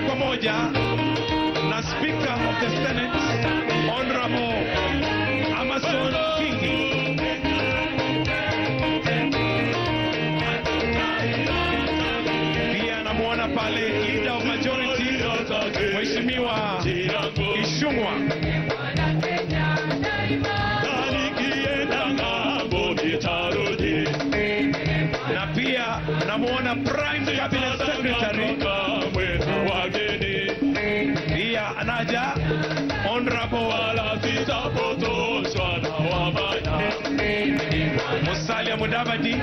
kwa moja na Speaker of the Senate Honorable Amason Kingi. Pia namuona pale Leader of Majority Mheshimiwa Ishungwa. Na pia namuona Prime Cabinet Secretary. Pia anaja Honorable Musalia Mudavadi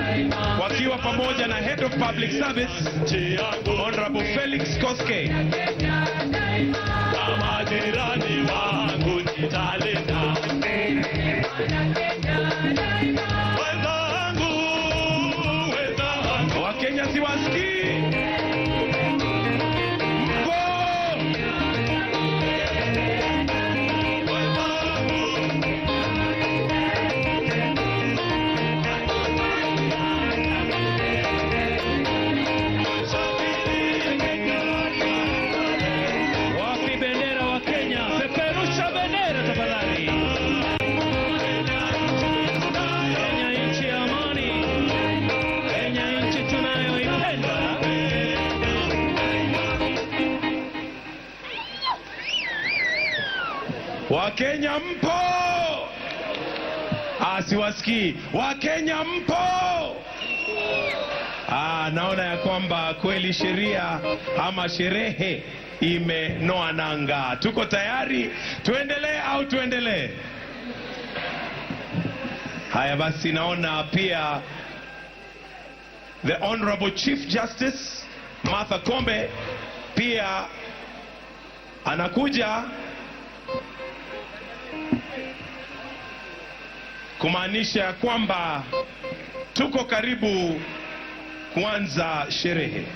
wakiwa pamoja na Head of Public Service Honorable Felix Koske. Wakenya siwasikii. Wakenya mpo? Siwasikii. Wakenya mpo? Naona ya kwamba kweli sheria ama sherehe imenoa nanga. Tuko tayari? Tuendelee au tuendelee? Haya basi, naona pia the Honorable Chief Justice Martha Koome pia anakuja kumaanisha kwamba tuko karibu kuanza sherehe.